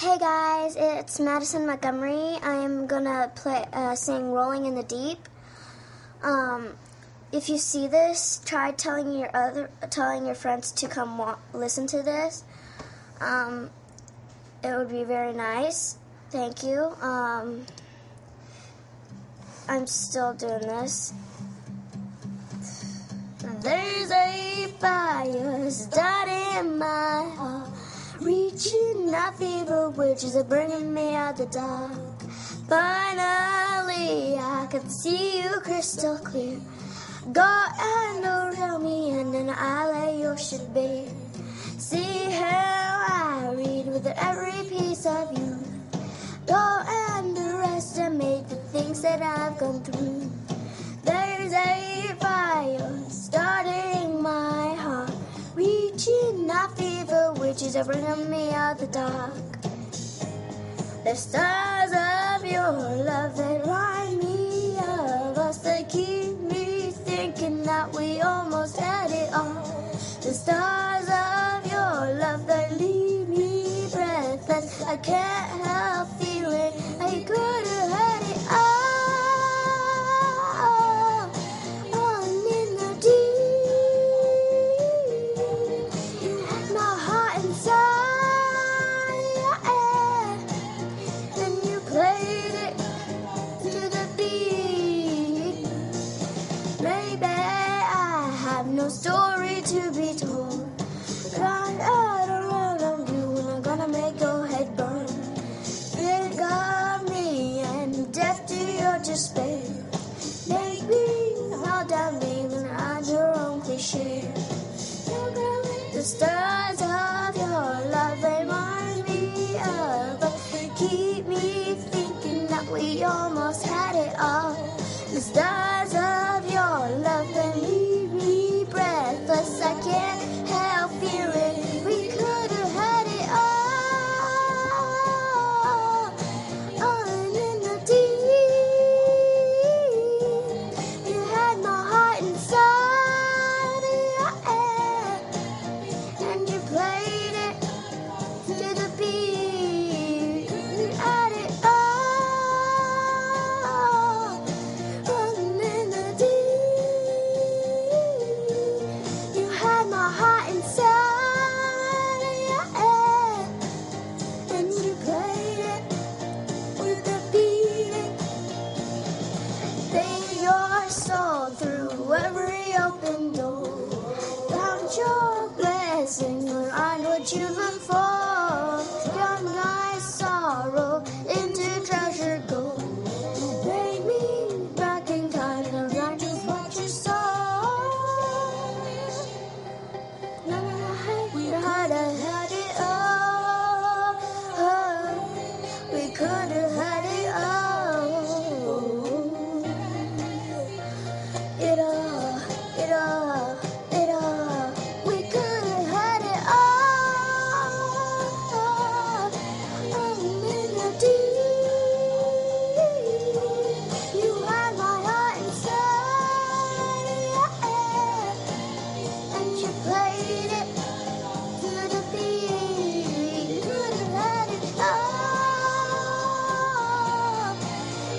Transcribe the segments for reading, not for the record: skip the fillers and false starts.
Hey guys, it's Madison Montgomery. I'm gonna sing "Rolling in the Deep." If you see this, try telling your friends to come listen to this. It would be very nice. Thank you. I'm still doing this. There's a fire starting in my heart, reaching out fever witches are bringing me out the dark. Finally, I can see you crystal clear. Go and around me, and then I lay your shit bare. See how I read with every piece of you. Go and underestimate the things that I've gone through. There's a fire starting my heart, reaching out fever witches are bringing me out the dark. The stars of your love that remind me of us, that keep me thinking that we almost had it all. The stars of your love that leave me breathless, I can't help feeling I could have had it all. No story to be told. Run out around you and I'm gonna make your head burn. Think of me and death to your despair. Make me all down leaving on your own cliche. The stars of your love remind me of, but keep me thinking that we almost had it all. The stars of your love that leave me breathless, I can't help feeling we could have had it all. On in the deep, you had my heart inside your hand, and you played it to the beat. You had it all. Running in the deep, you had my heart inside your hand, and you played it with the beat. Paid your soul through every open door. Found your blessing when I know what you look for. Turned my sorrow into treasure gold. Bring me back in time and not just what you saw. We had it all. We could have had it all. It all. We could have had it all. I'm in the deep. You had my heart inside your hand, and you played it to the beat. You could have had it all.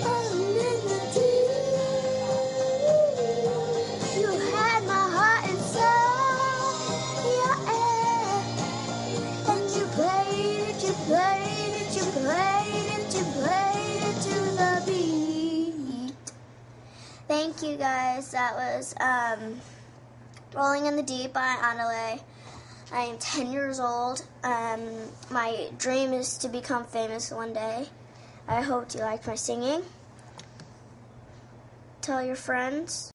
I'm in the deep. You had my heart inside your hand, and you played it to the beat. Thank you guys. That was Rolling in the Deep by Annalay. I am 10 years old. My dream is to become famous one day. I hope you liked my singing. Tell your friends.